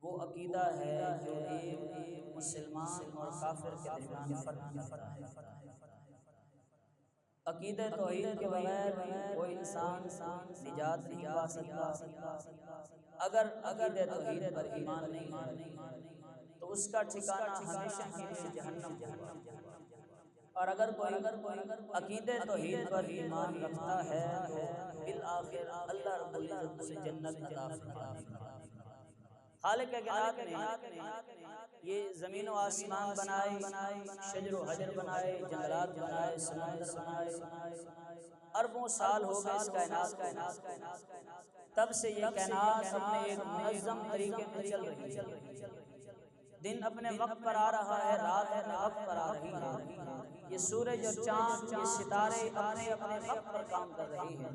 وہ عقیدہ ہے جو ایک مسلمان اور کافر کے درمیان فرق کرتا ہے۔ عقیدہ توحید کے بغیر کوئی انسان نجات نہیں پا سکتا۔ اگر عقیدہ توحید پر ایمان نہیں ہے تو اس کا ٹھکانہ ہمیشہ کے لیے جہنم ہوگا، اور اگر کوئی عقیدہ توحید پر ایمان رکھتا ہے تو بالآخر اللہ رب العزت اسے جنت عطا فرمائے۔ خالق کائنات نے یہ زمین و آسمان بنائے، شجر و حجر بنائے، جنگلات بنائے، سمندر بنائے، اربوں سال ہو گئے اس کائنات، تب سے یہ کائنات اپنے ایک منظم طریقے پر چل رہی ہے۔ دن اپنے وقت پر آ رہا ہے، رات اپنے وقت پر آ رہی ہے، یہ سورج اور چاند، یہ ستارے اپنے اپنے وقت پر کام کر رہی ہیں،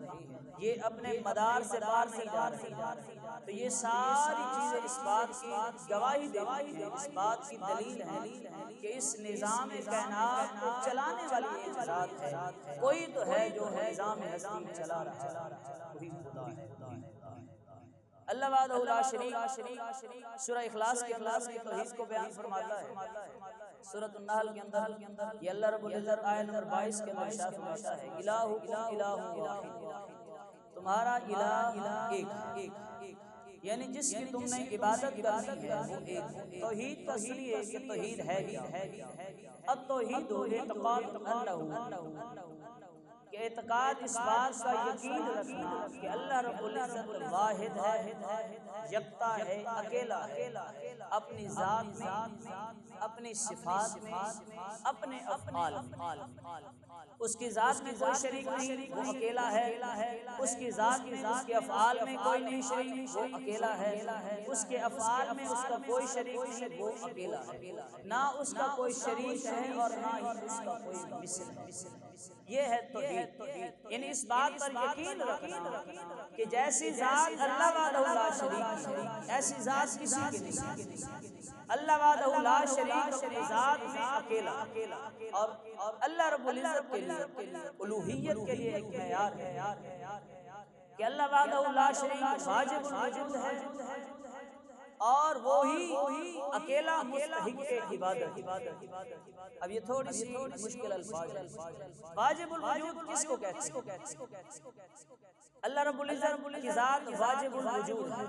یہ اپنے مدار سے باہر نہیں جا رہی۔ تو یہ ساری چیزیں اس بات کی گواہی دیتی ہیں، اس بات کی دلیل ہے کہ اس نظام کائنات کو چلانے والی ایک ذات ہے، کوئی تو ہے جو نظام ہستی میں چلا رہا ہے، وہی خدا ہے۔ اللہ وحدہ لا شریک سورہ اخلاص کے اندر توحید کو بیان فرماتا ہے۔ سورۃ النحل کے اندر یہ اللہ رب العزت آیت نمبر 22 کے اندر ارشاد فرماتا ہے، الہکم الہ واحد، تمہارا الہ ایک ہے، یعنی جس کی تم نے عبادت کرنی ہے وہ ایک ہے۔ توحید کا اصلی ہے کہ توحید ہے کیا؟ التوحید اعتقاد انہ، کہ اعتقاد اس بات کا یقین رکھنا کہ اللہ رب العزت واحد ہے، یکتا ہے، اکیلا ہے، اپنی ذات میں، اپنی صفات میں، اپنے افعال میں۔ اس کی ذات میں کوئی شریک نہیں، وہ اکیلا ہے۔ اس کی ذات میں، اس کے افعال میں کوئی نہیں شریک، وہ اکیلا ہے۔ اس کے افعال میں اس کا کوئی شریک نہیں، وہ اکیلا ہے۔ نہ اس کا کوئی شریک ہے اور نہ ہی اس کا کوئی مثل ہے۔ یہ ہے توحید، یعنی اس بات پر یقین رکھنا کہ جیسی ذات اللہ وحدہ لا شریک ہے ایسی ذات کسی کی نہیں۔ اللہ وحدہ لا شریک اپنی ذات میں اکیلا، اور اللہ رب العزت کے لیے الوہیت کے لیے ایک معیار ہے کہ اللہ وحدہ لا شریک واجب الوجود ہے، اور وہی اکیلا مستحق عبادت۔ اب یہ تھوڑی سی مشکل الفاظ ہے۔ واجب الوجود کس کو کہتے ہیں؟ اللہ رب العزت کی ذات واجب الوجود ہے۔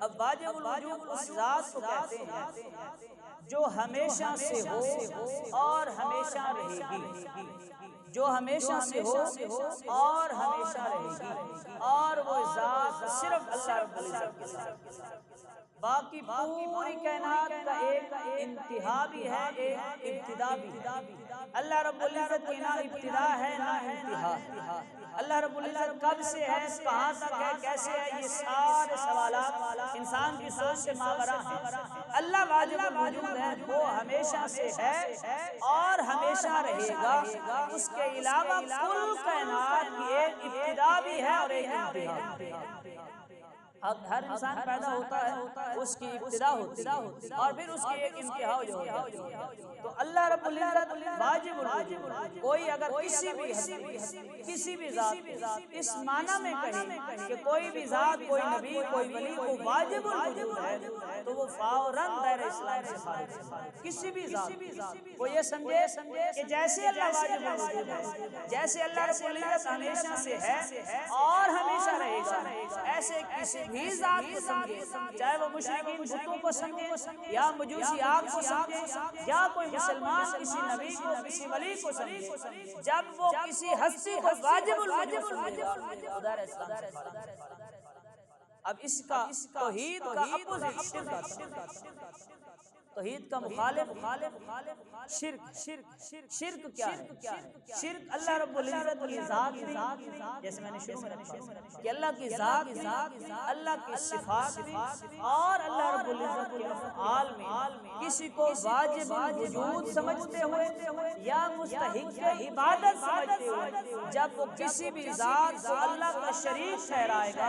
اب واجب الوجود اس ذات کو کہتے ہیں جو ہمیشہ سے ہو اور ہمیشہ رہے گی، جو ہمیشہ سے ہو اور ہمیشہ رہے گی، اور وہ ذات صرف اللہ رب العزت کے ساتھ۔ باقی پوری کائنات کا ایک انتہا بھی ہے، ایک ابتدا بھی ہے۔ اللہ رب العزت کی نہ ابتدا ہے نہ انتہا ہے۔ اللہ رب العزت کب سے ہے، کہاں تک ہے، کیسے ہے، یہ سارے سوالات انسان کی سوچ سے ماورا ہیں۔ اللہ واجب الوجود ہے، وہ ہمیشہ سے ہے اور ہمیشہ رہے گا۔ اس کے علاوہ کل کائنات کی ایک ابتدا بھی ہے اور ایک انتہا بھی ہے۔ اب ہر انسان پیدا ہوتا ہے، اس کی ابتدا ہوتی ہے اور پھر اس کی ایک انتہا ہو جاتی ہے۔ تو اللہ رب العزت واجب الوجود، کوئی اگر کسی بھی ذات اس معنی میں کہے کہ کوئی بھی ذات، کوئی نبی، کوئی ولی وہ واجب الوجود ہے تو وہ فوراً دائرہ اسلام سے خارج ہے۔ کسی بھی ذات وہ یہ سمجھے کہ جیسے اللہ واجب الوجود ہے، جیسے اللہ رب العزت ہمیشہ سے ہے اور ہمیشہ رہے گا، ایسے کسی بھی ذات کو سمجھے، چاہے وہ مشرکین بتوں کو سمجھے یا مجوسی آگ کو سمجھے یا کوئی مسلمان کسی نبی کو، کسی ولی کو سمجھے، جب وہ کسی ہستی کو واجب الوجود سمجھے تو دائرہ اسلام سے خارج ہے۔ اب اس کا توحید کا اپوزٹ شرک، توحید کا مخالف شرک کیا ہے؟ شرک اللہ رب العزت کی ذات میں، جیسے میں نے شروع میں رکھا کہ اللہ کی ذات میں، اللہ کی صفات میں اور اللہ رب العزت کے افعال میں کسی کو واجب الوجود سمجھتے ہوئے یا مستحق عبادت سمجھتے ہوئے جب وہ کسی بھی ذات کو اللہ کا شریک ٹھہرائے گا،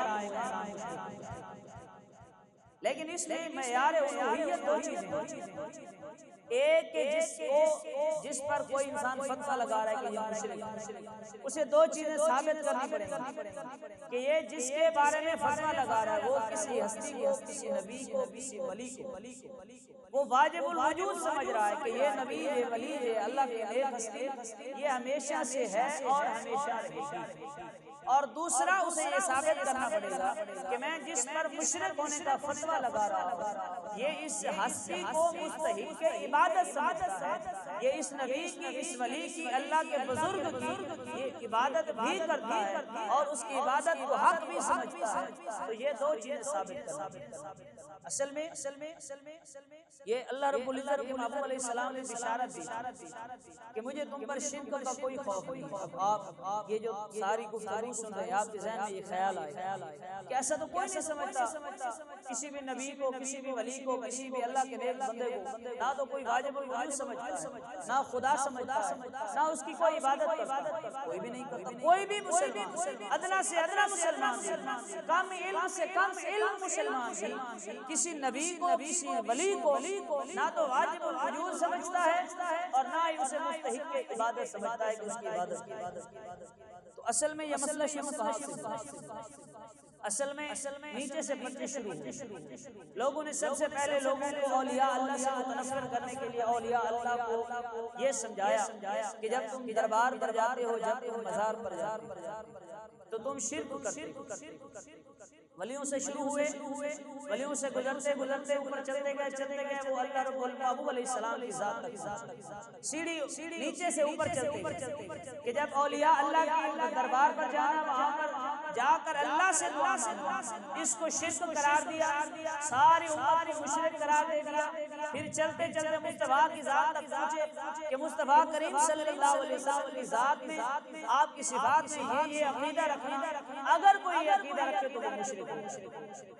لیکن اس میں معیار الوہیت دو چیزیں ہیں، ایک کہ جس پر کوئی انسان فتویٰ لگا رہا ہے کہ یہ مشرک ہے، اسے دو چیزیں ثابت کرنی پڑیں گی کہ یہ جس کے بارے میں فتویٰ لگا رہا ہے وہ کسی ہستی کو، کسی نبی کو، کسی ولی کو وہ واجب الوجود سمجھ رہا ہے کہ یہ نبی، یہ ولی، یہ اللہ کے ایک ہستی، یہ ہمیشہ سے ہے اور ہمیشہ رہے گی۔ اور دوسرا اسے یہ ثابت کرنا پڑے گا کہ میں جس پر مشرک ہونے کا فتویٰ لگا رہا ہوں یہ اس ہستی کو مستحق کے عبادت سمجھتا ہے، یہ اس نبی کی، اس ولی کی، اللہ کے بزرگ کی یہ عبادت بھی کرتا ہے اور اس کی عبادت کو حق بھی سمجھتا ہے۔ تو یہ دو چیزیں ثابت کرنا اصل میں یہ اللہ رب العزت کے محبوب علیہ السلام نے بشارت دی کہ مجھے تم پر شرک کا کوئی خوف نہیں۔ اب آپ یہ جو ساری گفتگو سن رہے ہیں آپ کے ذہن میں یہ خیال آئے کہ ایسا تو کوئی نہیں سمجھتا کسی بھی نبی کو، کسی بھی ولی کو، کسی بھی اللہ کے نیک بندے کو نہ تو کوئی واجب الوجود سمجھتا ہے، نہ خدا سمجھتا ہے، نہ اس کی کوئی عبادت کرتا، کوئی بھی نہیں کرتا۔ کوئی بھی مسلمان، ادنا سے ادنا مسلمان، کم علم سے کم علم مسلمان بھی کسی نبی کو، کسی ولی کو نہ تو واجب الوجود سمجھتا ہے اور نہ ہی اسے مستحق کی عبادت سمجھتا ہے کہ اس کی عبادت کی۔ تو اصل میں یہ مسئلہ شروع کہاں سے؟ اصل میں نیچے سے پتے شروع ہوئے۔ لوگوں نے سب سے پہلے لوگوں کو اولیاء اللہ سے متنفر کرنے کے لیے اولیاء اللہ کو یہ سمجھایا کہ جب تم دربار پر جاتے ہو، جب تم مزار پر جاتے ہو تو تم شرک کرتے ہو۔ ولیوں سے شروع ہوئے، ولیوں سے گزرتے گزرتے اوپر چلتے گئے وہ اللہ رب العزت علیہ السلام کی ذات تک سیڑھی نیچے سے اوپر چلتے کہ جب اولیاء اللہ کی دربار پر جانا، وہاں پر جا کر اللہ سے دعا مانگنا، اس کو شرک قرار دیا، ساری امت کو مشرک قرار دے دیا۔ پھر چلتے چلتے مصطفیٰ کی ذات تک پہنچے کہ مصطفیٰ کریم صلی اللہ علیہ وسلم کی ذات میں، آپ کی صفات میں یہ عقیدہ رکھنا، اگر کوئی یہ عقیدہ رکھے تو وہ مشرک ہے۔